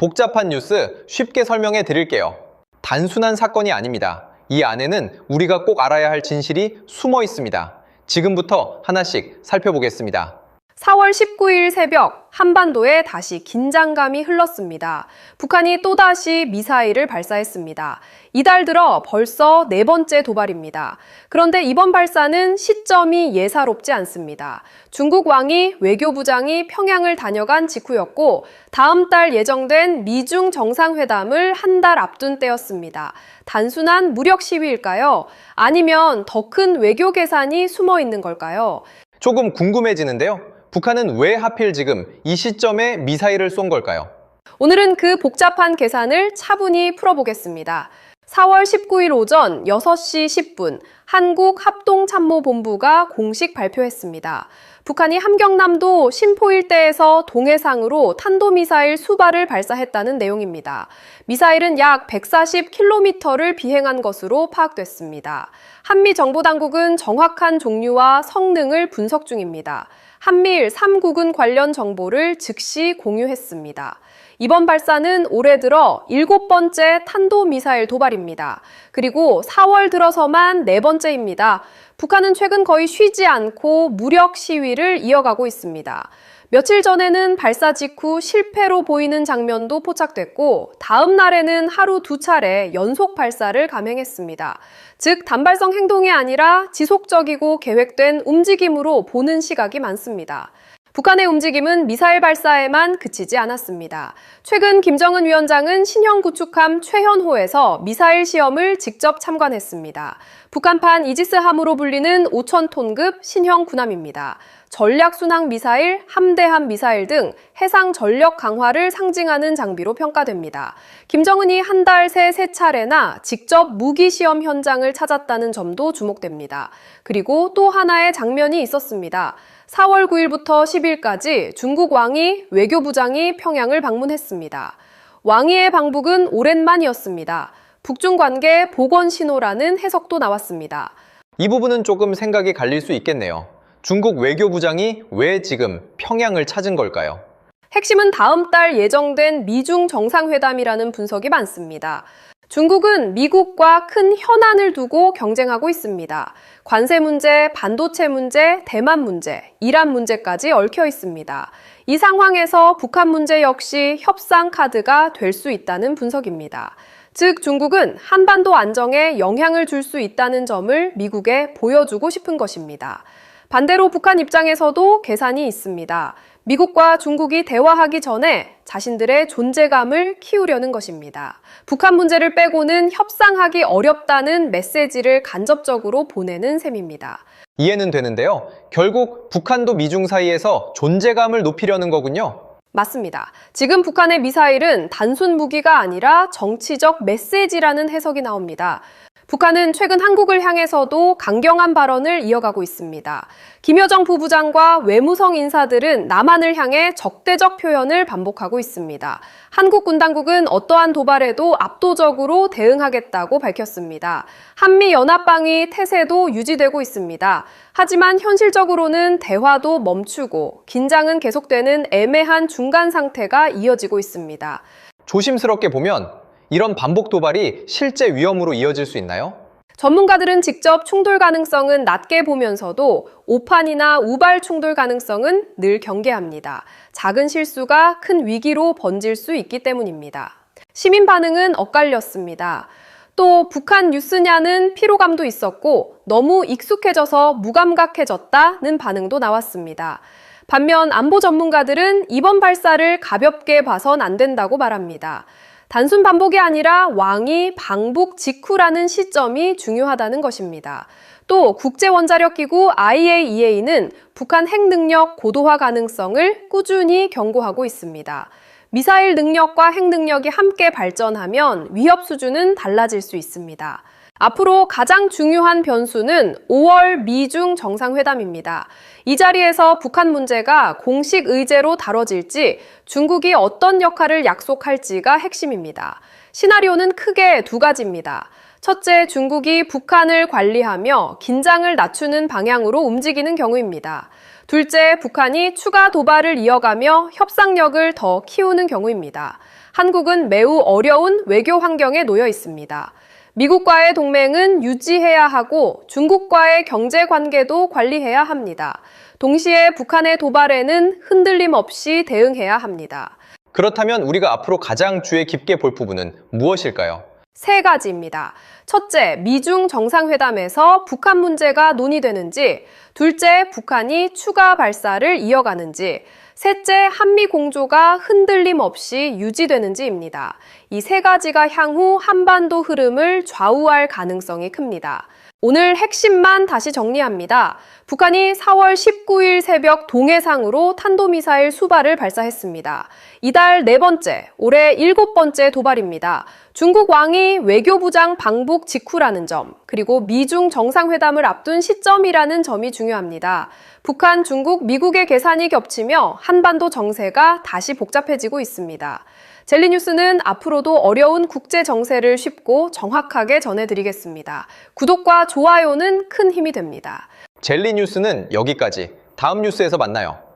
복잡한 뉴스 쉽게 설명해 드릴게요. 단순한 사건이 아닙니다. 이 안에는 우리가 꼭 알아야 할 진실이 숨어 있습니다. 지금부터 하나씩 살펴보겠습니다. 4월 19일 새벽 한반도에 다시 긴장감이 흘렀습니다. 북한이 또다시 미사일을 발사했습니다. 이달 들어 벌써 네 번째 도발입니다. 그런데 이번 발사는 시점이 예사롭지 않습니다. 중국 왕이 외교부장이 평양을 다녀간 직후였고 다음 달 예정된 미중 정상회담을 한 달 앞둔 때였습니다. 단순한 무력 시위일까요? 아니면 더 큰 외교 계산이 숨어 있는 걸까요? 조금 궁금해지는데요. 북한은 왜 하필 지금 이 시점에 미사일을 쏜 걸까요? 오늘은 그 복잡한 계산을 차분히 풀어보겠습니다. 4월 19일 오전 6시 10분 한국합동참모본부가 공식 발표했습니다. 북한이 함경남도 신포 일대에서 동해상으로 탄도미사일 수발을 발사했다는 내용입니다. 미사일은 약 140km를 비행한 것으로 파악됐습니다. 한미 정보당국은 정확한 종류와 성능을 분석 중입니다. 한미일 3국은 관련 정보를 즉시 공유했습니다. 이번 발사는 올해 들어 7번째 탄도미사일 도발입니다. 그리고 4월 들어서만 4번째입니다. 북한은 최근 거의 쉬지 않고 무력 시위를 이어가고 있습니다. 며칠 전에는 발사 직후 실패로 보이는 장면도 포착됐고 다음 날에는 하루 2차례 연속 발사를 감행했습니다. 즉 단발성 행동이 아니라 지속적이고 계획된 움직임으로 보는 시각이 많습니다. 북한의 움직임은 미사일 발사에만 그치지 않았습니다. 최근 김정은 위원장은 신형 구축함 최현호에서 미사일 시험을 직접 참관했습니다. 북한판 이지스함으로 불리는 5,000톤급 신형 군함입니다. 전략순항 미사일, 함대함 미사일 등 해상 전력 강화를 상징하는 장비로 평가됩니다. 김정은이 한 달 새 3차례나 직접 무기 시험 현장을 찾았다는 점도 주목됩니다. 그리고 또 하나의 장면이 있었습니다. 4월 9일부터 10일까지 중국 왕이 외교부장이 평양을 방문했습니다. 왕위의 방북은 오랜만이었습니다. 북중 관계 복원 신호라는 해석도 나왔습니다. 이 부분은 조금 생각이 갈릴 수 있겠네요. 중국 외교부장이 왜 지금 평양을 찾은 걸까요? 핵심은 다음 달 예정된 미중 정상회담이라는 분석이 많습니다. 중국은 미국과 큰 현안을 두고 경쟁하고 있습니다. 관세 문제, 반도체 문제, 대만 문제, 이란 문제까지 얽혀 있습니다. 이 상황에서 북한 문제 역시 협상 카드가 될 수 있다는 분석입니다. 즉 중국은 한반도 안정에 영향을 줄 수 있다는 점을 미국에 보여주고 싶은 것입니다. 반대로 북한 입장에서도 계산이 있습니다. 미국과 중국이 대화하기 전에 자신들의 존재감을 키우려는 것입니다. 북한 문제를 빼고는 협상하기 어렵다는 메시지를 간접적으로 보내는 셈입니다. 이해는 되는데요. 결국 북한도 미중 사이에서 존재감을 높이려는 거군요. 맞습니다. 지금 북한의 미사일은 단순 무기가 아니라 정치적 메시지라는 해석이 나옵니다. 북한은 최근 한국을 향해서도 강경한 발언을 이어가고 있습니다. 김여정 부부장과 외무성 인사들은 남한을 향해 적대적 표현을 반복하고 있습니다. 한국 군당국은 어떠한 도발에도 압도적으로 대응하겠다고 밝혔습니다. 한미연합방위 태세도 유지되고 있습니다. 하지만 현실적으로는 대화도 멈추고 긴장은 계속되는 애매한 중간 상태가 이어지고 있습니다. 조심스럽게 보면 이런 반복 도발이 실제 위험으로 이어질 수 있나요? 전문가들은 직접 충돌 가능성은 낮게 보면서도 오판이나 우발 충돌 가능성은 늘 경계합니다. 작은 실수가 큰 위기로 번질 수 있기 때문입니다. 시민 반응은 엇갈렸습니다. 또 북한 뉴스냐는 피로감도 있었고 너무 익숙해져서 무감각해졌다는 반응도 나왔습니다. 반면 안보 전문가들은 이번 발사를 가볍게 봐선 안 된다고 말합니다. 단순 반복이 아니라 왕이 방북 직후라는 시점이 중요하다는 것입니다. 또 국제원자력기구 IAEA는 북한 핵 능력 고도화 가능성을 꾸준히 경고하고 있습니다. 미사일 능력과 핵 능력이 함께 발전하면 위협 수준은 달라질 수 있습니다. 앞으로 가장 중요한 변수는 5월 미중 정상회담입니다. 이 자리에서 북한 문제가 공식 의제로 다뤄질지 중국이 어떤 역할을 약속할지가 핵심입니다. 시나리오는 크게 두 가지입니다. 첫째, 중국이 북한을 관리하며 긴장을 낮추는 방향으로 움직이는 경우입니다. 둘째, 북한이 추가 도발을 이어가며 협상력을 더 키우는 경우입니다. 한국은 매우 어려운 외교 환경에 놓여 있습니다. 미국과의 동맹은 유지해야 하고 중국과의 경제 관계도 관리해야 합니다. 동시에 북한의 도발에는 흔들림 없이 대응해야 합니다. 그렇다면 우리가 앞으로 가장 주의 깊게 볼 부분은 무엇일까요? 세 가지입니다. 첫째, 미중 정상회담에서 북한 문제가 논의되는지, 둘째, 북한이 추가 발사를 이어가는지, 셋째, 한미 공조가 흔들림 없이 유지되는지입니다. 이 세 가지가 향후 한반도 흐름을 좌우할 가능성이 큽니다. 오늘 핵심만 다시 정리합니다. 북한이 4월 19일 새벽 동해상으로 탄도미사일 수발을 발사했습니다. 이달 4번째, 올해 7번째 도발입니다. 중국 왕이 외교부장 방북 직후라는 점, 그리고 미중 정상회담을 앞둔 시점이라는 점이 중요합니다. 북한, 중국, 미국의 계산이 겹치며 한반도 정세가 다시 복잡해지고 있습니다. 젤리뉴스는 앞으로도 어려운 국제 정세를 쉽고 정확하게 전해드리겠습니다. 구독과 좋아요는 큰 힘이 됩니다. 젤리 뉴스는 여기까지. 다음 뉴스에서 만나요.